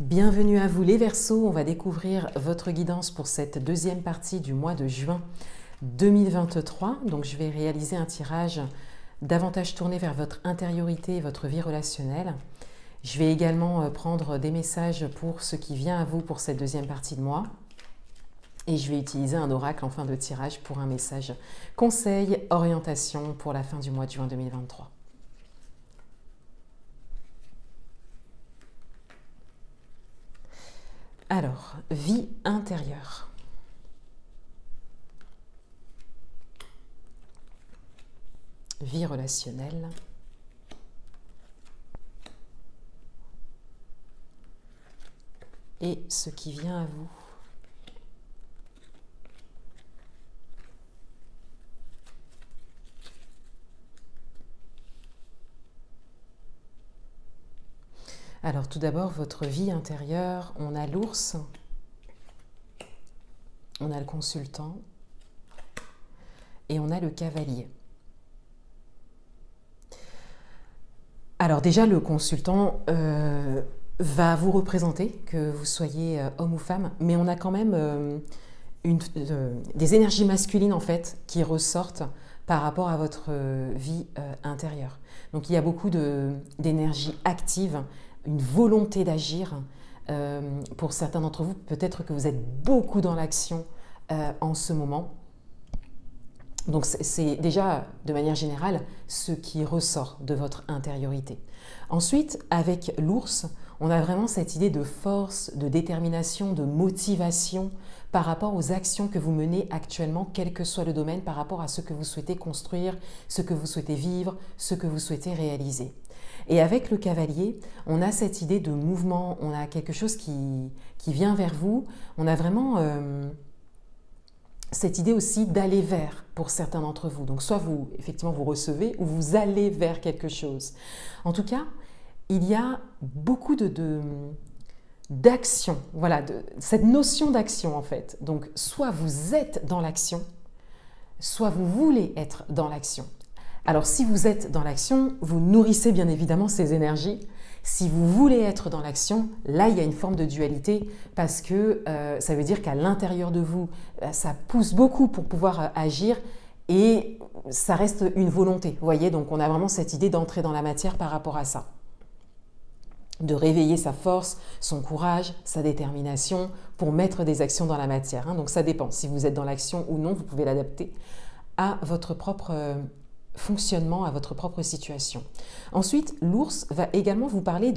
Bienvenue à vous les Verseaux, on va découvrir votre guidance pour cette deuxième partie du mois de juin 2023. Donc je vais réaliser un tirage davantage tourné vers votre intériorité et votre vie relationnelle. Je vais également prendre des messages pour ce qui vient à vous pour cette deuxième partie de mois. Et je vais utiliser un oracle en fin de tirage pour un message conseil, orientation pour la fin du mois de juin 2023. Alors, vie intérieure. Vie relationnelle. Et ce qui vient à vous. Alors tout d'abord, votre vie intérieure, on a l'ours, on a le consultant et on a le cavalier. Alors déjà, le consultant va vous représenter, que vous soyez homme ou femme, mais on a quand même des énergies masculines en fait qui ressortent par rapport à votre vie intérieure. Donc il y a beaucoup d'énergie active, une volonté d'agir. Pour certains d'entre vous, peut-être que vous êtes beaucoup dans l'action en ce moment. Donc c'est déjà, de manière générale, ce qui ressort de votre intériorité. Ensuite, avec l'ours, on a vraiment cette idée de force, de détermination, de motivation par rapport aux actions que vous menez actuellement, quel que soit le domaine, par rapport à ce que vous souhaitez construire, ce que vous souhaitez vivre, ce que vous souhaitez réaliser. Et avec le cavalier, on a cette idée de mouvement, on a quelque chose qui vient vers vous, on a vraiment cette idée aussi d'aller vers pour certains d'entre vous. Donc soit vous, effectivement, vous recevez ou vous allez vers quelque chose. En tout cas, il y a beaucoup d'action, voilà, cette notion d'action en fait. Donc soit vous êtes dans l'action, soit vous voulez être dans l'action. Alors si vous êtes dans l'action, vous nourrissez bien évidemment ces énergies. Si vous voulez être dans l'action, là il y a une forme de dualité parce que ça veut dire qu'à l'intérieur de vous, ça pousse beaucoup pour pouvoir agir et ça reste une volonté. Vous voyez, donc on a vraiment cette idée d'entrer dans la matière par rapport à ça. De réveiller sa force, son courage, sa détermination pour mettre des actions dans la matière. Donc ça dépend. Si vous êtes dans l'action ou non, vous pouvez l'adapter à votre propre fonctionnement, à votre propre situation. Ensuite, l'ours va également vous parler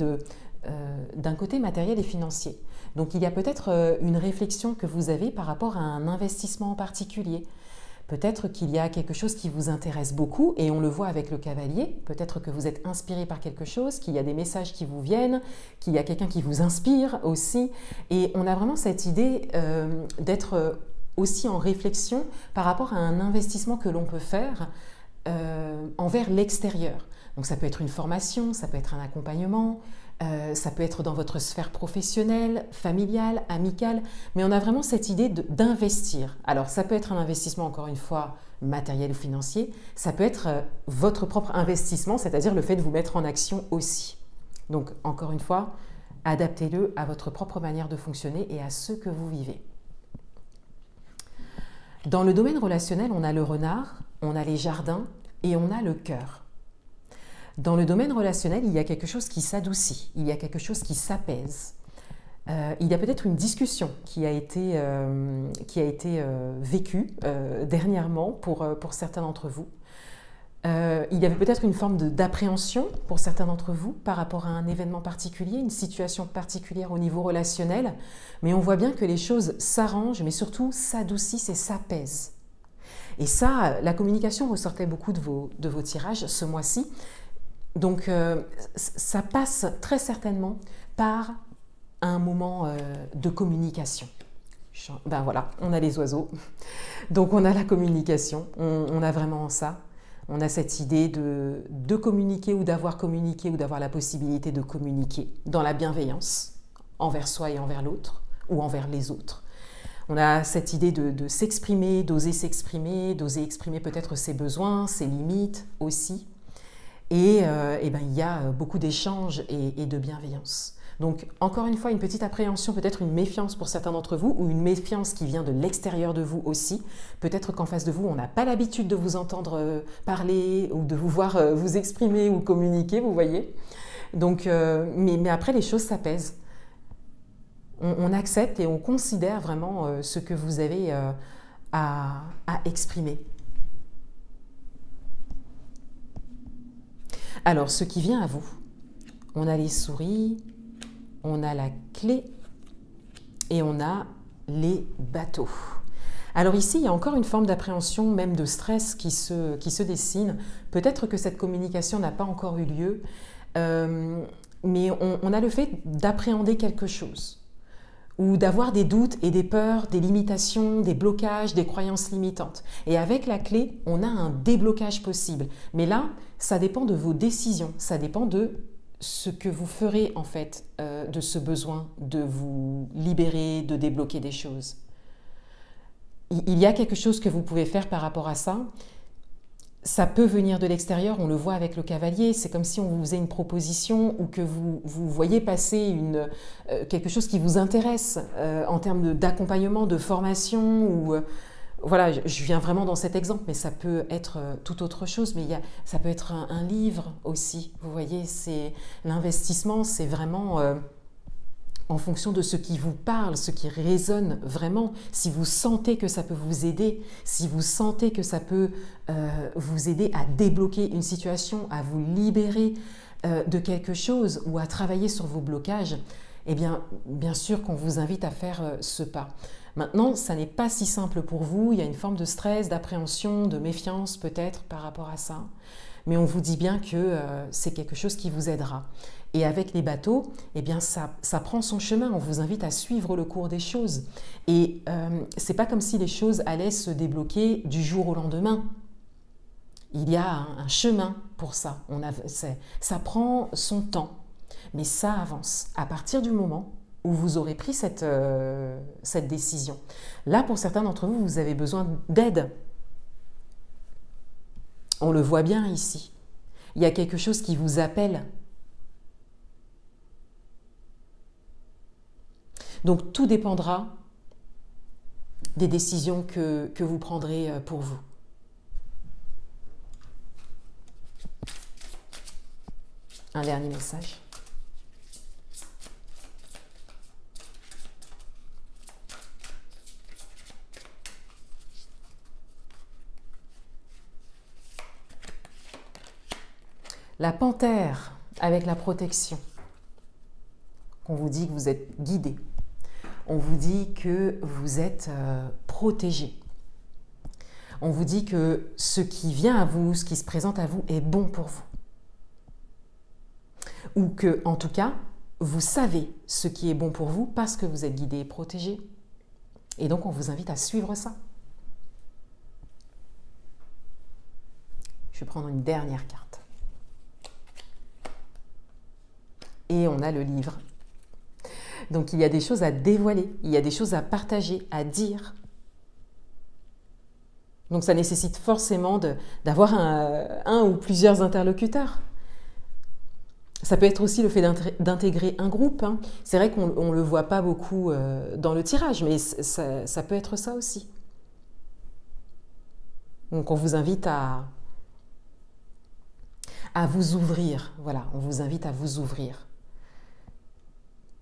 d'un côté matériel et financier. Donc il y a peut-être une réflexion que vous avez par rapport à un investissement en particulier. Peut-être qu'il y a quelque chose qui vous intéresse beaucoup et on le voit avec le cavalier. Peut-être que vous êtes inspiré par quelque chose, qu'il y a des messages qui vous viennent, qu'il y a quelqu'un qui vous inspire aussi. Et on a vraiment cette idée d'être aussi en réflexion par rapport à un investissement que l'on peut faire envers l'extérieur. Donc ça peut être une formation, ça peut être un accompagnement, ça peut être dans votre sphère professionnelle, familiale, amicale, mais on a vraiment cette idée d'investir. Alors ça peut être un investissement, encore une fois, matériel ou financier, ça peut être votre propre investissement, c'est-à-dire le fait de vous mettre en action aussi. Donc encore une fois, adaptez-le à votre propre manière de fonctionner et à ce que vous vivez. Dans le domaine relationnel, on a le renard, on a les jardins et on a le cœur. Dans le domaine relationnel, il y a quelque chose qui s'adoucit, il y a quelque chose qui s'apaise. Il y a peut-être une discussion qui a été vécue dernièrement pour certains d'entre vous. Il y avait peut-être une forme d'appréhension pour certains d'entre vous par rapport à un événement particulier, une situation particulière au niveau relationnel, mais on voit bien que les choses s'arrangent, mais surtout s'adoucissent et s'apaisent. Et ça, la communication ressortait beaucoup de vos tirages ce mois-ci. Donc, ça passe très certainement par un moment de communication. Ben voilà, on a les oiseaux. Donc, on a la communication. On a vraiment ça. On a cette idée de communiquer ou d'avoir communiqué ou d'avoir la possibilité de communiquer dans la bienveillance envers soi et envers l'autre ou envers les autres. On a cette idée de s'exprimer, d'oser exprimer peut-être ses besoins, ses limites aussi. Et ben, il y a beaucoup d'échanges et de bienveillance. Donc, encore une fois, une petite appréhension, peut-être une méfiance pour certains d'entre vous, ou une méfiance qui vient de l'extérieur de vous aussi. Peut-être qu'en face de vous, on n'a pas l'habitude de vous entendre parler, ou de vous voir vous exprimer ou communiquer, vous voyez. Donc, mais après, les choses s'apaisent. On accepte et on considère vraiment ce que vous avez à exprimer. Alors, ce qui vient à vous, on a les souris, on a la clé et on a les bateaux. Alors ici, il y a encore une forme d'appréhension, même de stress qui se dessine. Peut-être que cette communication n'a pas encore eu lieu, mais on a le fait d'appréhender quelque chose, ou d'avoir des doutes et des peurs, des limitations, des blocages, des croyances limitantes. Et avec la clé, on a un déblocage possible. Mais là, ça dépend de vos décisions, ça dépend de ce que vous ferez en fait de ce besoin de vous libérer, de débloquer des choses. Il y a quelque chose que vous pouvez faire par rapport à ça. Ça peut venir de l'extérieur, on le voit avec le cavalier, c'est comme si on vous faisait une proposition ou que vous voyez passer quelque chose qui vous intéresse en termes d'accompagnement, de formation. Ou, voilà, je viens vraiment dans cet exemple, mais ça peut être tout autre chose. Mais ça peut être un livre aussi, vous voyez, l'investissement, c'est vraiment en fonction de ce qui vous parle, ce qui résonne vraiment. Si vous sentez que ça peut vous aider, si vous sentez que ça peut vous aider à débloquer une situation, à vous libérer de quelque chose ou à travailler sur vos blocages, eh bien sûr qu'on vous invite à faire ce pas. Maintenant, ça n'est pas si simple pour vous, il y a une forme de stress, d'appréhension, de méfiance peut-être par rapport à ça, mais on vous dit bien que c'est quelque chose qui vous aidera. Et avec les bateaux, eh bien ça prend son chemin, on vous invite à suivre le cours des choses. Et c'est pas comme si les choses allaient se débloquer du jour au lendemain. Il y a un chemin pour ça, ça prend son temps, mais ça avance à partir du moment où vous aurez pris cette décision. Là, pour certains d'entre vous, vous avez besoin d'aide. On le voit bien ici. Il y a quelque chose qui vous appelle. Donc, tout dépendra des décisions que vous prendrez pour vous. Un dernier message. La panthère avec la protection. On vous dit que vous êtes guidé. On vous dit que vous êtes protégé. On vous dit que ce qui vient à vous, ce qui se présente à vous est bon pour vous. Ou que, en tout cas, vous savez ce qui est bon pour vous parce que vous êtes guidé et protégé. Et donc, on vous invite à suivre ça. Je vais prendre une dernière carte. Et on a le livre. Donc, il y a des choses à dévoiler, il y a des choses à partager, à dire. Donc, ça nécessite forcément d'avoir un ou plusieurs interlocuteurs. Ça peut être aussi le fait d'intégrer un groupe. Hein. C'est vrai qu'on ne le voit pas beaucoup dans le tirage, mais ça peut être ça aussi. Donc, on vous invite à vous ouvrir. Voilà, on vous invite à vous ouvrir.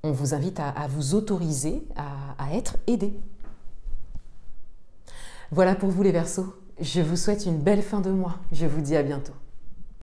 On vous invite à vous autoriser à être aidé. Voilà pour vous les Verseaux. Je vous souhaite une belle fin de mois. Je vous dis à bientôt.